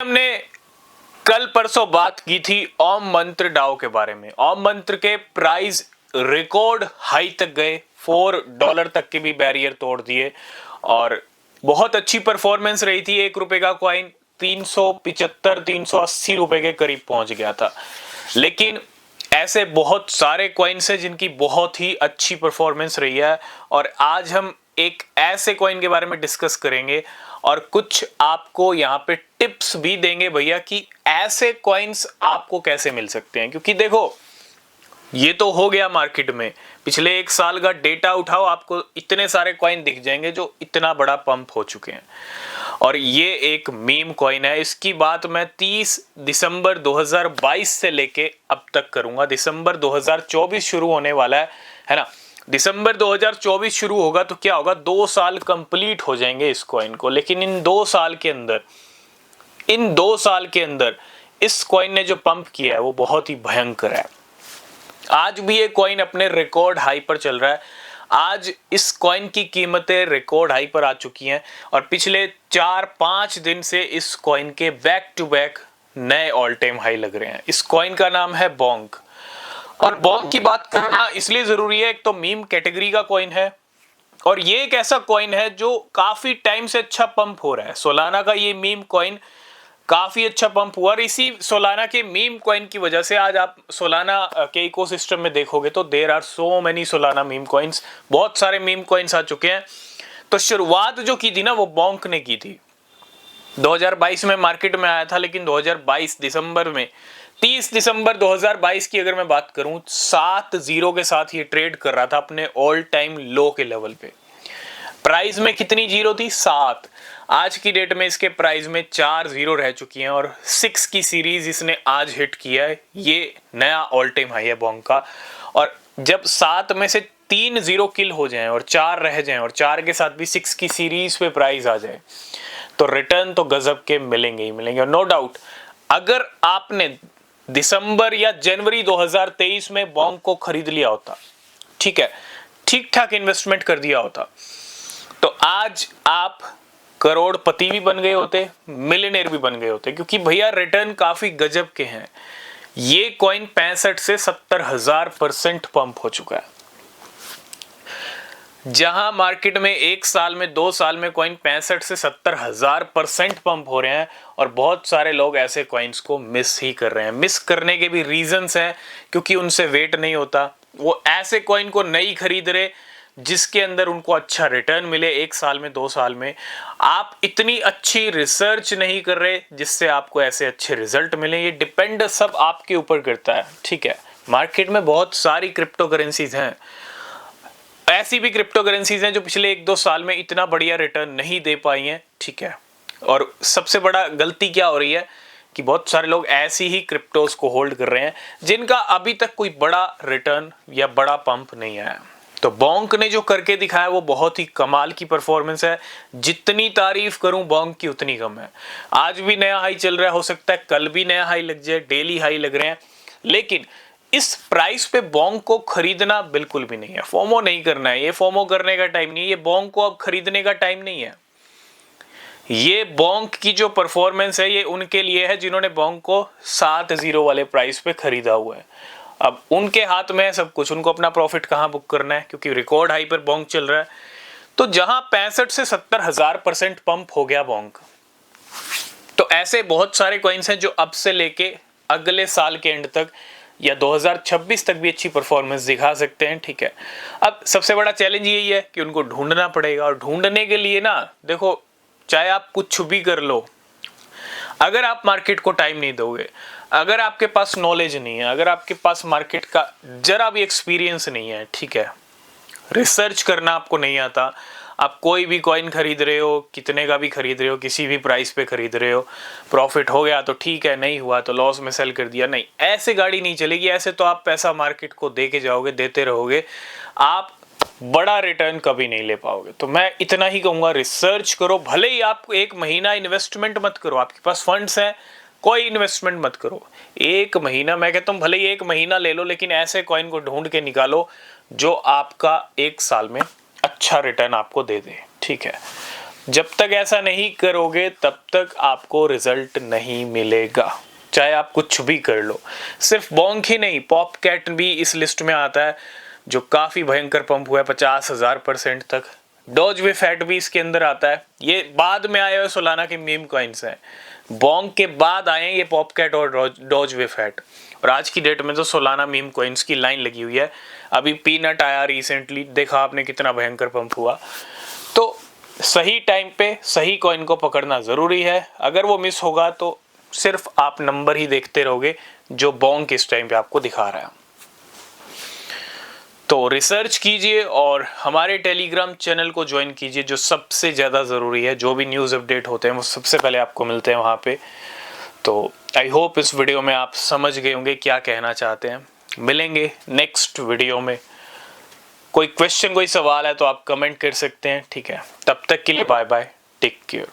हमने कल परसों बात की थी ओम मंत्र डाओ के बारे में। ओम मंत्र के प्राइस रिकॉर्ड हाई तक गए, $4 तक के भी बैरियर तोड़ दिए और बहुत अच्छी परफॉर्मेंस रही थी। ₹1 का कॉइन 375-380 रुपए के करीब पहुंच गया था। लेकिन ऐसे बहुत सारे कॉइन्स हैं जिनकी बहुत ही अच्छी परफॉर्मेंस रही है और आज हम एक ऐसे कॉइन के बारे में डिस्कस करेंगे और कुछ आपको यहाँ पे टिप्स भी देंगे भैया कि ऐसे कॉइन्स आपको कैसे मिल सकते हैं। क्योंकि देखो, ये तो हो गया मार्केट में, पिछले 1 साल का डेटा उठाओ, आपको इतने सारे कॉइन दिख जाएंगे जो इतना बड़ा पंप हो चुके हैं। और ये एक मीम कॉइन है। इसकी बात मैं 30 दिसंबर 2022 से लेके अब तक करूंगा। दिसंबर 2024 शुरू होने वाला है ना। दिसंबर 2024 शुरू होगा तो क्या होगा, 2 साल कंप्लीट हो जाएंगे इस कॉइन को। लेकिन इन 2 साल के अंदर इस कॉइन ने जो पंप किया है वो बहुत ही भयंकर है। आज भी ये कॉइन अपने रिकॉर्ड हाई पर चल रहा है। आज इस कॉइन की कीमतें रिकॉर्ड हाई पर आ चुकी हैं और पिछले 4-5 दिन से इस कॉइन के बैक टू बैक नए ऑल टाइम हाई लग रहे हैं। इस कॉइन का नाम है बोंक। और बोंक की बात करना इसलिए जरूरी है, एक तो मीम कैटेगरी का कॉइन है और ये एक ऐसा कॉइन है जो काफी टाइम से अच्छा पंप हो रहा है। सोलाना का ये मीम कॉइन काफी अच्छा पंप हुआ और इसी सोलाना के मीम कॉइन की वजह से आज आप सोलाना के इकोसिस्टम में देखोगे तो there are so many Solana meme coins. बहुत सारे मीम कॉइन्स आ चुके हैं। तो शुरुआत जो की थी ना वो बोंक ने की थी। 2022 में मार्केट में आया था, लेकिन 2022 दिसंबर में 30 दिसंबर 2022 की अगर मैं बात करूं, 7 जीरो के साथ ये ट्रेड कर रहा था अपने ऑल टाइम लो के लेवल पे। प्राइस में कितनी जीरो थी? 7। आज की डेट में इसके प्राइस में 4 जीरो रह चुकी हैं और 6 की सीरीज इसने आज हिट किया है। ये नया ऑल टाइम हाई है बोंक का। और जब 7 में से 3 जीरो किल हो जाएं और 4 रह जाएं और 4 के साथ भी 6 की सीरीज पे प्राइस आ जाए तो रिटर्न तो गजब के मिलेंगे ही मिलेंगे। और नो डाउट, अगर आपने दिसंबर या जनवरी 2023 में बोंक को खरीद लिया होता, ठीक है, ठीक ठाक इन्वेस्टमेंट कर दिया होता, तो आज आप करोड़पति भी बन गए होते, मिलियनेयर भी बन गए होते। क्योंकि भैया रिटर्न काफी गजब के हैं। ये कॉइन 65 से 70,000% पंप हो चुका है। जहां मार्केट में 1 साल में 2 साल में कॉइन 65 से 70,000% पंप हो रहे हैं और बहुत सारे लोग ऐसे कॉइन्स को मिस ही कर रहे हैं। मिस करने के भी रीजंस हैं, क्योंकि उनसे वेट नहीं होता। वो ऐसे कॉइन को नहीं खरीद रहे जिसके अंदर उनको अच्छा रिटर्न मिले 1 साल में 2 साल में। आप इतनी अच्छी रिसर्च नहीं कर रहे जिससे आपको ऐसे अच्छे रिजल्ट मिले। ये डिपेंड सब आपके ऊपर करता है, ठीक है। मार्केट में बहुत सारी क्रिप्टो करेंसीज हैं, ऐसी भी क्रिप्टो करेंसीज हैं जो पिछले 1-2 साल में इतना बढ़िया रिटर्न नहीं दे पाई हैं, ठीक है। और सबसे बड़ा गलती क्या हो रही है कि बहुत सारे लोग ऐसी ही क्रिप्टोज को होल्ड कर रहे हैं जिनका अभी तक कोई बड़ा रिटर्न या बड़ा पंप नहीं आया। तो बोंक ने जो करके दिखाया वो बहुत ही कमाल की परफॉर्मेंस है। जितनी तारीफ करूं बोंक की उतनी कम है। आज भी नया हाई चल रहा है, हो सकता है कल भी नया हाई लग जाए, डेली हाई लग रहे हैं। लेकिन इस प्राइस पे बोंक को खरीदना बिल्कुल भी नहीं है। फोमो नहीं करना है, ये फोमो करने का टाइम नहीं है। ये बोंक को अब खरीदने का टाइम नहीं है। ये बोंक की जो परफॉर्मेंस है ये उनके लिए है जिन्होंने बोंक को 7 जीरो वाले प्राइस पे खरीदा हुआ है। अब उनके हाथ में है सब कुछ, उनको अपना प्रॉफिट कहां बुक करना है, क्योंकि रिकॉर्ड हाई पर बोंक चल रहा है। तो जहां 65 से 70,000% पंप हो गया बोंक, तो ऐसे बहुत सारे कॉइन्स हैं जो अब से लेके अगले साल के एंड तक या 2026 तक भी अच्छी परफॉर्मेंस दिखा सकते हैं, ठीक है। अब सबसे बड़ा चैलेंज यही है कि उनको ढूंढना पड़ेगा और ढूंढने के लिए ना, देखो, चाहे आप कुछ भी कर लो, अगर आप मार्केट को टाइम नहीं दोगे, अगर आपके पास नॉलेज नहीं है, अगर आपके पास मार्केट का जरा भी एक्सपीरियंस नहीं है, ठीक है, रिसर्च करना आपको नहीं आता, आप कोई भी कॉइन खरीद रहे हो, कितने का भी खरीद रहे हो, किसी भी प्राइस पे खरीद रहे हो, प्रॉफिट हो गया तो ठीक है, नहीं हुआ तो लॉस में सेल कर दिया, नहीं, ऐसे गाड़ी नहीं चलेगी। ऐसे तो आप पैसा मार्केट को दे के जाओगे, देते रहोगे, आप बड़ा रिटर्न कभी नहीं ले पाओगे। तो मैं इतना ही कहूंगा, रिसर्च करो। भले ही आप 1 महीना इन्वेस्टमेंट मत करो, आपके पास फंड्स हैं, कोई इन्वेस्टमेंट मत करो। 1 महीना, मैं कहता हूं भले ही 1 महीना ले लो, लेकिन ऐसे कॉइन को ढूंढ के निकालो जो आपका 1 साल में अच्छा रिटर्न आपको दे दे, ठीक है। जब तक ऐसा नहीं करोगे तब तक आपको रिजल्ट नहीं मिलेगा, चाहे आप कुछ भी कर लो। सिर्फ बोंग ही नहीं, पॉपकैट भी इस लिस्ट में आता है जो काफ़ी भयंकर पंप हुआ है 50,000% तक। डॉज वे फैट भी इसके अंदर आता है। ये बाद में आए हुए सोलाना के मीम कॉइन्स हैं, बोंग के बाद आए ये पॉपकैट और डॉज वे फैट। और आज की डेट में तो सोलाना मीम कॉइन्स की लाइन लगी हुई है। अभी पीनट आया रिसेंटली, देखा आपने कितना भयंकर पंप हुआ। तो सही टाइम पे सही कॉइन को पकड़ना ज़रूरी है। अगर वो मिस होगा तो सिर्फ आप नंबर ही देखते रहोगे जो बोंग किस टाइम पे आपको दिखा रहा है। तो रिसर्च कीजिए और हमारे टेलीग्राम चैनल को ज्वाइन कीजिए, जो सबसे ज़्यादा ज़रूरी है। जो भी न्यूज़ अपडेट होते हैं वो सबसे पहले आपको मिलते हैं वहाँ पे। तो आई होप इस वीडियो में आप समझ गए होंगे क्या कहना चाहते हैं। मिलेंगे नेक्स्ट वीडियो में। कोई क्वेश्चन, कोई सवाल है तो आप कमेंट कर सकते हैं, ठीक है। तब तक के लिए बाय बाय, टेक केयर।